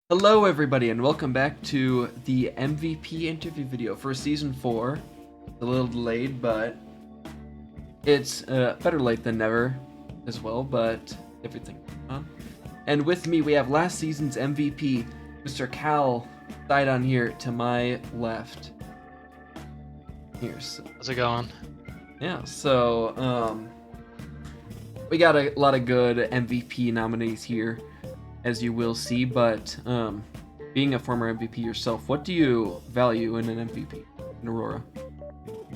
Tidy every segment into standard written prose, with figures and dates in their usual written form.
Hello everybody and welcome back to the MVP interview video for Season 4. It's a little delayed, but it's better late than never as well, but everything on. And with me we have last season's MVP, Mr. Cal, side on here to my left. Here's How's it going? yeah, so we got a lot of good MVP nominees here, as you will see, but being a former MVP yourself, what do you value in an MVP in Aurora?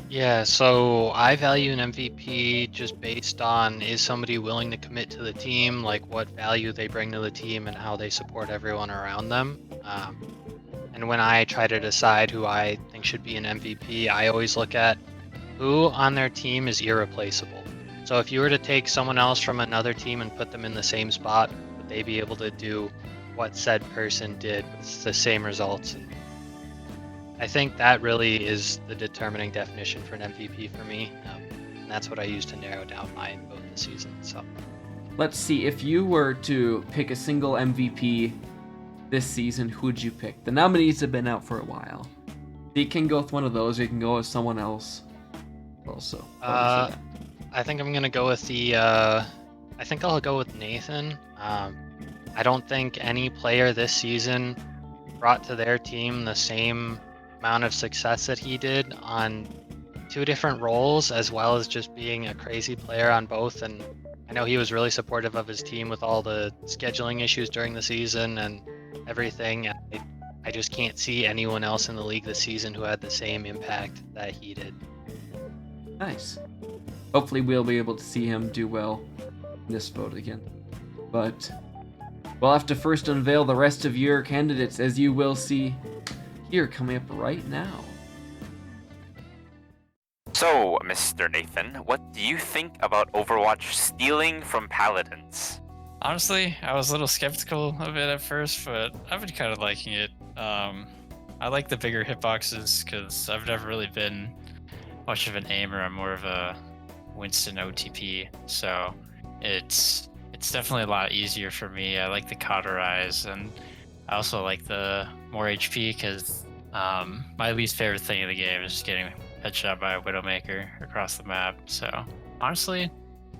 Yeah, so I value an MVP just based on is somebody willing to commit to the team, like what value they bring to the team and how they support everyone around them. And when I try to decide who I think should be an MVP, I always look at who on their team is irreplaceable. So if you were to take someone else from another team and put them in the same spot, would they be able to do what said person did with the same results? And I think that really is the determining definition for an MVP for me. And that's what I use to narrow down my vote this season. So Let's see, if you were to pick a single MVP this season, who would you pick? The nominees have been out for a while. You can go with one of those, or you can go with someone else. Also, I think I'm gonna go with I think I'll go with Nathan. I don't think any player this season brought to their team the same amount of success that he did on two different roles, as well as just being a crazy player on both. And I know he was really supportive of his team with all the scheduling issues during the season and everything. I just can't see anyone else in the league this season who had the same impact that he did. nice. Hopefully we'll be able to see him do well in this vote again. But we'll have to first unveil the rest of your candidates, as you will see here coming up right now. So, Mr. Nathan, what do you think about Overwatch stealing from Paladins? Honestly, I was a little skeptical of it at first, but I've been kind of liking it. I like the bigger hitboxes because I've never really been much of an aimer. I'm more of a Winston OTP, so it's definitely a lot easier for me. I like the cauterize, and I also like the more HP because my least favorite thing in the game is just getting headshot by a Widowmaker across the map. So honestly,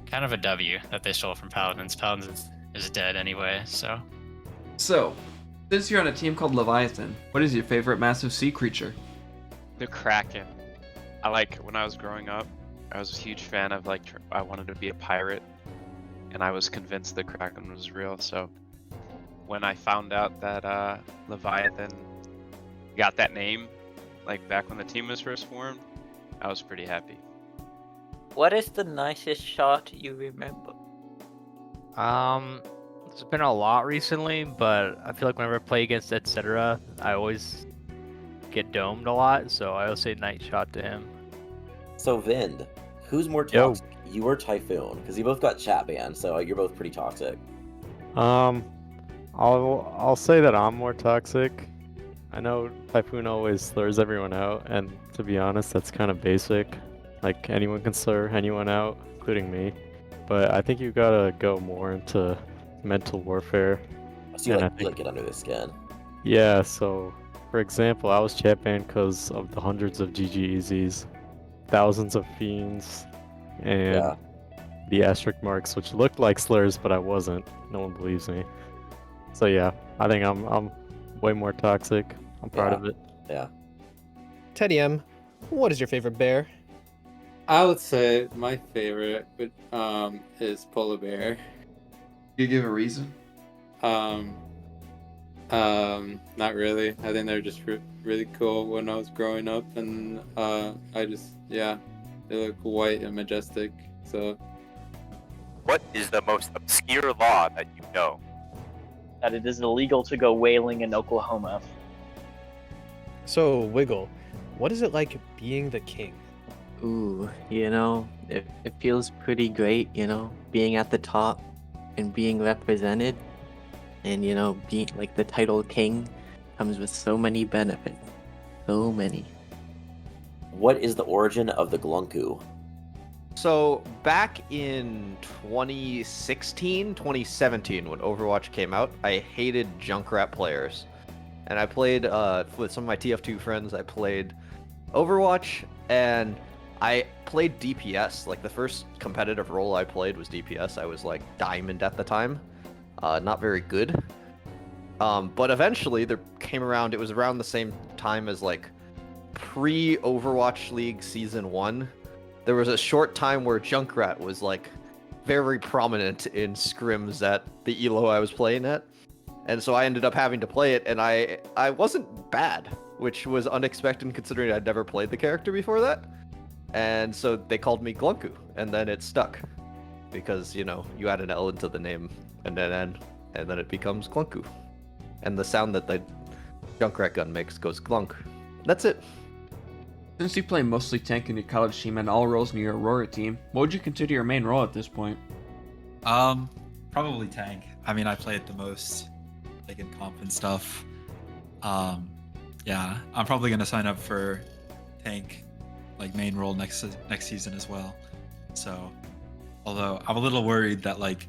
kind of a W that they stole from Paladins. Paladins is dead anyway, so. So, since you're on a team called Leviathan, what is your favorite massive sea creature? The Kraken. When I was growing up, I was a huge fan of I wanted to be a pirate, and I was convinced the Kraken was real. So when I found out that Leviathan got that name, back when the team was first formed, I was pretty happy. What is the nicest shot you remember? There's been a lot recently, but I feel like whenever I play against etc., I always get domed a lot, so I always say night shot to him. So Vind, who's more Yo. toxic, you or Typhoon? Because you both got chat banned, so you're both pretty toxic. I'll say that I'm more toxic. I know Typhoon always slurs everyone out, and to be honest, that's kind of basic. Like, anyone can slur anyone out, including me. But I think you gotta go more into mental warfare. So you And I like, think- get under the skin. Yeah, so, for example, I was chat banned because of the hundreds of GG EZs, thousands of fiends, and Yeah. the asterisk marks, which looked like slurs, but I wasn't. No one believes me. So yeah, I think I'm way more toxic. I'm proud Yeah. of it. Yeah. Teddy M, what is your favorite bear? I would say my favorite is polar bear. You give a reason? Not really. I think they're just really cool when I was growing up, and they look white and majestic. So What is the most obscure law that you know? That it is illegal to go whaling in Oklahoma. So, Wiggle, what is it like being the king? Ooh, it feels pretty great, being at the top and being represented. And, being like the title king comes with so many benefits. So many. What is the origin of the Glunku? So back in 2016, 2017, when Overwatch came out, I hated Junkrat players. And I played with some of my TF2 friends, I played Overwatch, and I played DPS. Like, the first competitive role I played was DPS. I was, like, Diamond at the time. Not very good. But eventually, there came around, it was around the same time as, like, pre-Overwatch League Season 1. There was a short time where Junkrat was, like, very prominent in scrims at the ELO I was playing at. And so I ended up having to play it, and I wasn't bad, which was unexpected considering I'd never played the character before that. And so they called me Glunku, and then it stuck. Because, you know, you add an L into the name, and then it becomes Glunku. And the sound that the Junkrat gun makes goes glunk. That's it. Since you play mostly tank in your college team and all roles in your Aurora team, what would you consider your main role at this point? Probably tank. I mean, I play it the most, like in comp and stuff. Yeah, I'm probably gonna sign up for tank, like main role next season as well. So, although I'm a little worried that like,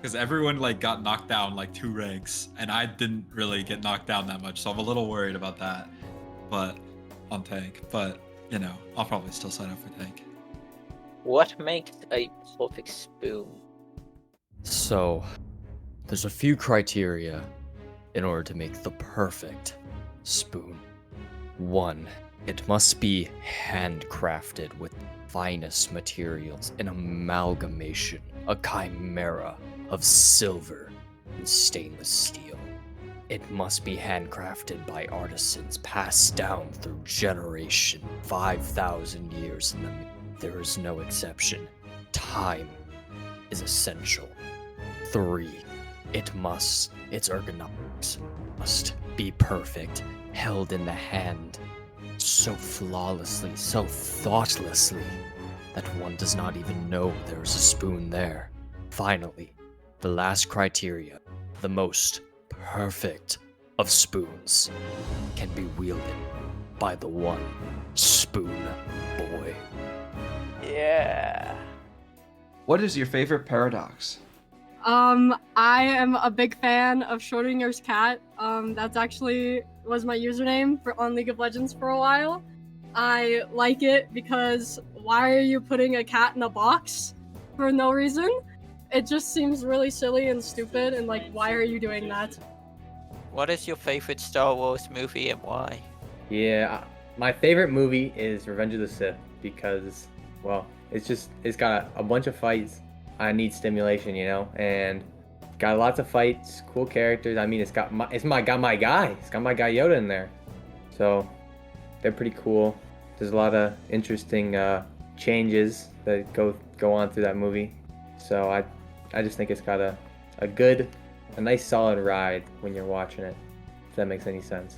because everyone like got knocked down like 2 ranks, and I didn't really get knocked down that much, so I'm a little worried about that. But on tank, but you know, I'll probably still sign up for tank. What makes a perfect spoon? So, there's a few criteria in order to make the perfect spoon. 1, it must be handcrafted with finest materials, an amalgamation, a chimera of silver and stainless steel. It must be handcrafted by artisans passed down through generation, 5,000 years in the there is no exception. Time is essential. 3, its ergonomics must be perfect, held in the hand so flawlessly, so thoughtlessly, that one does not even know there is a spoon there. Finally, the last criteria, the most perfect of spoons, can be wielded by the one spoon boy. Yeah. What is your favorite paradox? I am a big fan of Schrodinger's cat. That's actually was my username on League of Legends for a while. I like it because why are you putting a cat in a box for no reason? It just seems really silly and stupid, and like, why are you doing that? What is your favorite Star Wars movie and why? Yeah, my favorite movie is Revenge of the Sith because, well, it's got a bunch of fights. I need stimulation, you know, and got lots of fights, cool characters. I mean, got my guy. It's got my guy Yoda in there, so they're pretty cool. There's a lot of interesting changes that go on through that movie. So I just think it's got a nice solid ride when you're watching it. If that makes any sense.